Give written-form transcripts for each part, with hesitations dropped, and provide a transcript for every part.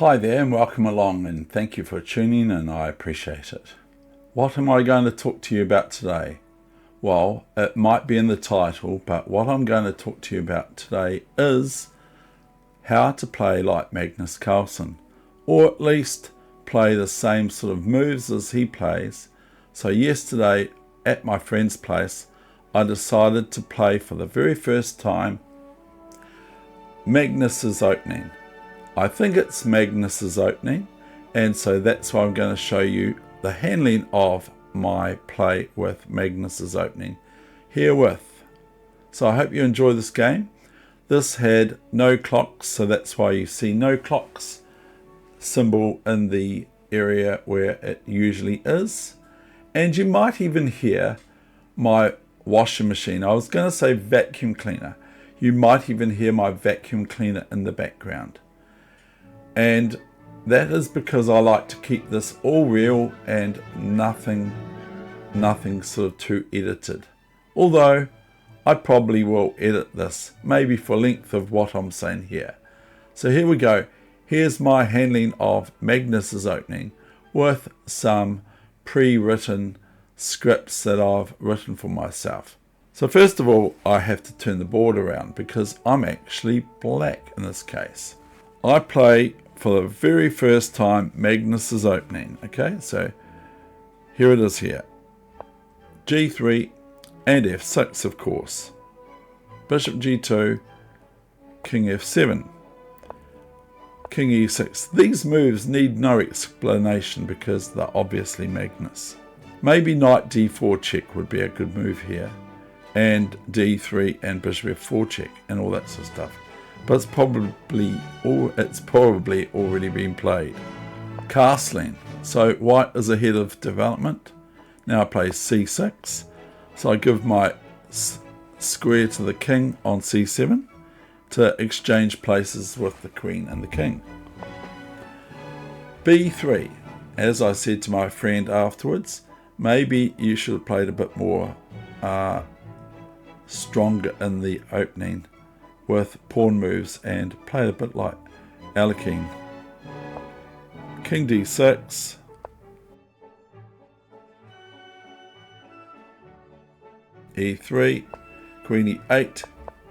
Hi there and welcome along, and thank you for tuning in, I appreciate it. What am I going to talk to you about today? Well, it might be in the title, but what I'm going to talk to you about today is how to play like Magnus Carlsen, or at least play the same sort of moves as he plays. So yesterday at my friend's place, I decided to play for the very first time Magnus's opening. I think it's Magnus's opening, and so that's why I'm going to show you the handling of my play with Magnus's opening herewith. So I hope you enjoy this game. This had no clocks, so that's why you see no clocks symbol in the area where it usually is. And you might even hear my washing machine. I was going to say vacuum cleaner. You might even hear my vacuum cleaner in the background. And that is because I like to keep this all real and nothing sort of too edited. Although I probably will edit this, maybe for length of what I'm saying here. So here we go. Here's my handling of Magnus's opening with some pre-written scripts that I've written for myself. So first of all, I have to turn the board around because I'm actually black in this case. I play for the very first time Magnus's opening. Okay, so here it is here. G3 and F6, of course. Bishop G2, King F7, King E6. These moves need no explanation because they're obviously Magnus. Maybe Knight D4 check would be a good move here, and D3 and Bishop F4 check and all that sort of stuff. But it's probably already been played. Castling. So white is ahead of development. Now I play C6. So I give my square to the king on C7 to exchange places with the queen and the king. B3. As I said to my friend afterwards, maybe you should have played a bit more stronger in the opening with pawn moves and played a bit like Alekhine. King D6, E3, Queen E8,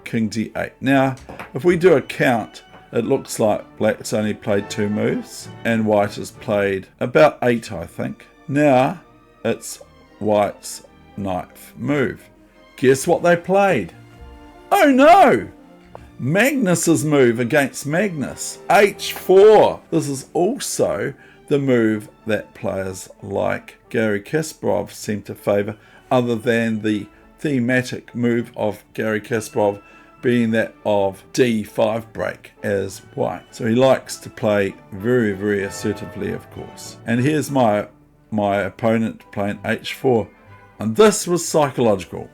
King D8. Now, if we do a count, it looks like black's only played 2 moves and white has played about 8, I think. Now, it's white's 9th move. Guess what they played? Oh no! Magnus's move against Magnus, H4. This is also the move that players like Garry Kasparov seem to favour, other than the thematic move of Garry Kasparov being that of D5 break as white. So he likes to play very, very assertively, of course. And here's my opponent playing H4, and this was psychological.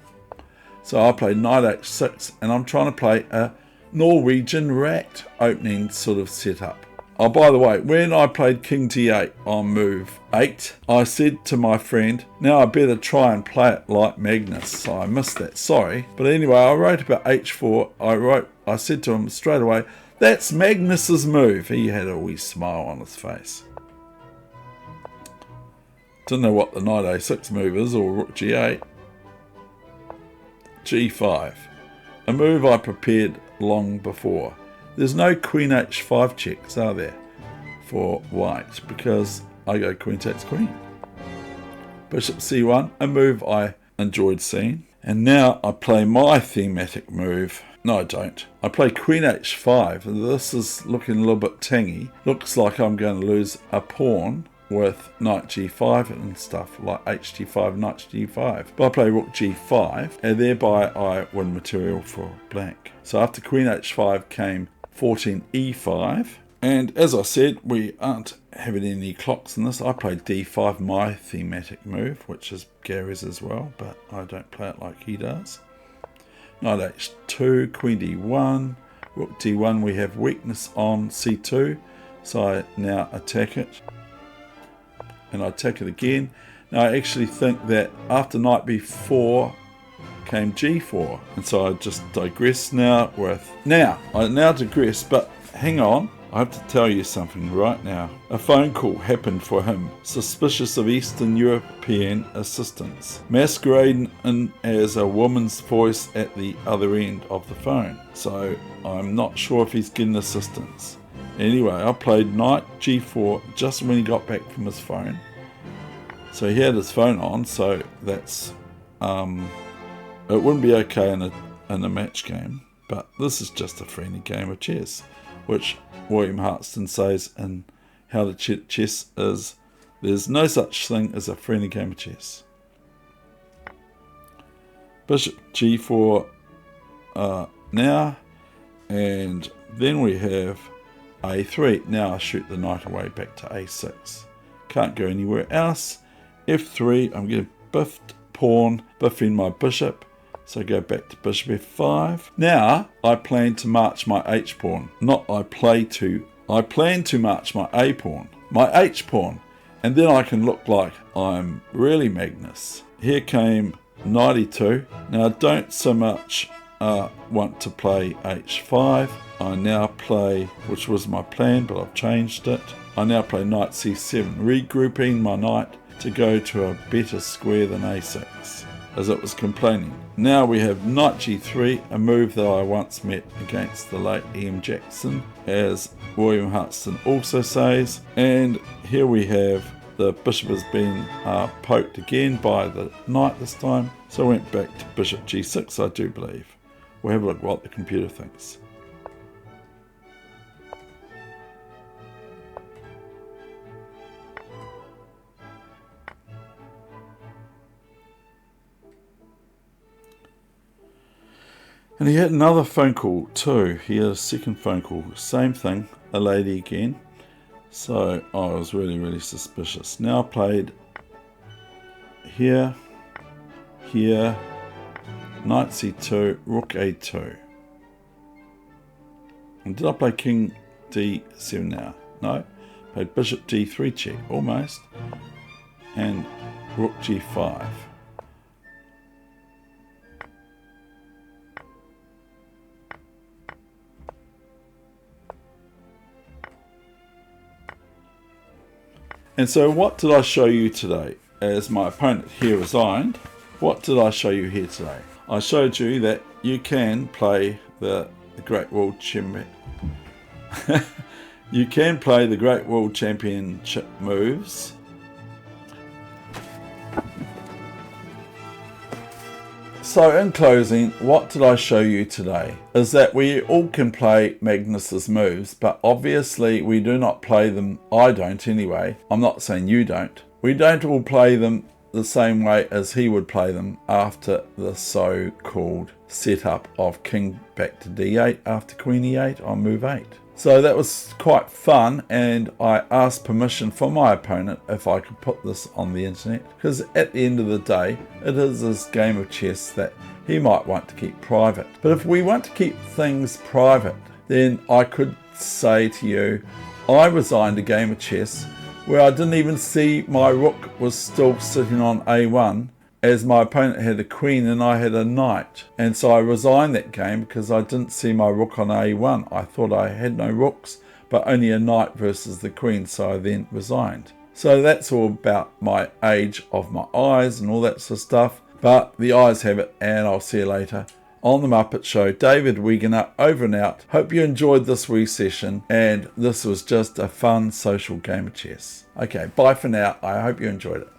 So I played Knight H6, and I'm trying to play a Norwegian rat opening sort of setup. Oh, by the way, when I played King T8 on move 8, I said to my friend, now I better try and play it like Magnus. So I missed that, sorry. But anyway, I wrote about H4. I said to him straight away, that's Magnus's move. He had a wee smile on his face. Didn't know what the Knight A6 move is, or Rook G8. G5. A move I prepared long before. There's no Queen H5 checks, are there, for white, because I go Queen takes Queen. Bishop C1, a move I enjoyed seeing. And now I play my thematic move. No, I don't. I play Queen H5. This is looking a little bit tangy. Looks like I'm going to lose a pawn with Knight G5 and stuff like HG5, Knight G5. But I play Rook G5, and thereby I win material for black. So after Queen H5 came 14 E5, and as I said, we aren't having any clocks in this. I played D5, my thematic move, which is Gary's as well, but I don't play it like he does. Knight H2, Queen D1, Rook D1. We have weakness on C2, so I now attack it. And I attack it again. Now I actually think that after Knight B4 came G4, and so I just digress now with I now digress, but hang on, I have to tell you something right now. A phone call happened for him, suspicious of Eastern European assistance, masquerading as a woman's voice at the other end of the phone. So I'm not sure if he's getting assistance. Anyway, I played knight g4 just when he got back from his phone. So he had his phone on, so that's it wouldn't be okay in a match game, but this is just a friendly game of chess, which William Hartson says in How to Chess is, there's no such thing as a friendly game of chess. Bishop g4 now, and then we have a3. Now I shoot the knight away back to a6. Can't go anywhere else. f3, I'm getting biffed pawn, biffing my bishop. So go back to bishop f5. Now I plan to march my h-pawn. I plan to march my a-pawn, my h-pawn, and then I can look like I'm really Magnus. Here came knight e2. Now I don't so much want to play h5. I now play, which was my plan, but I've changed it. I now play knight c7, regrouping my knight to go to a better square than a6, as it was complaining. Now we have knight g3, a move that I once met against the late E.M. Jackson, as William Hartson also says. And here we have the bishop has been poked again by the knight this time. So I went back to bishop g6, I do believe. We'll have a look what the computer thinks. And he had another phone call too. He had a second phone call. Same thing, a lady again. So I was really, really suspicious. Now I played here, here, knight c2, rook a2. And did I play king d7 now? No. Played bishop d3 check, almost. And rook g5. And so what did I show you today? As my opponent here resigned, what did I show you here today? I showed you that you can play the Great World Champion. You can play the Great World Championship moves. So in closing, what did I show you today? Is that we all can play Magnus's moves, but obviously we do not play them. I don't anyway. I'm not saying you don't. We don't all play them the same way as he would play them after the so-called setup of king back to d8 after queen e8 on move 8. So that was quite fun, and I asked permission from my opponent if I could put this on the internet, because at the end of the day, it is this game of chess that he might want to keep private. But if we want to keep things private, then I could say to you, I resigned a game of chess where I didn't even see my rook was still sitting on a1, as my opponent had a queen and I had a knight. And so I resigned that game because I didn't see my rook on a1. I thought I had no rooks, but only a knight versus the queen, so I then resigned. So that's all about my age of my eyes and all that sort of stuff. But the eyes have it, and I'll see you later on the Muppet Show. David Wegener, over and out. Hope you enjoyed this wee session, and this was just a fun social game of chess. Okay, bye for now. I hope you enjoyed it.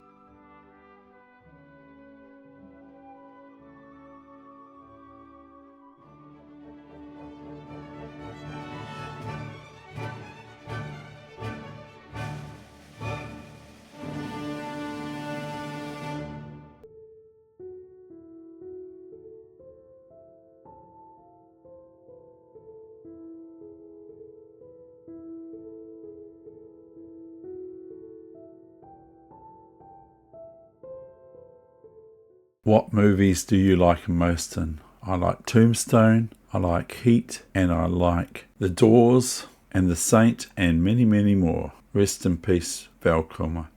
What movies do you like most in? I like Tombstone, I like Heat, and I like The Doors and The Saint, and many, many more. Rest in peace, Val Kilmer.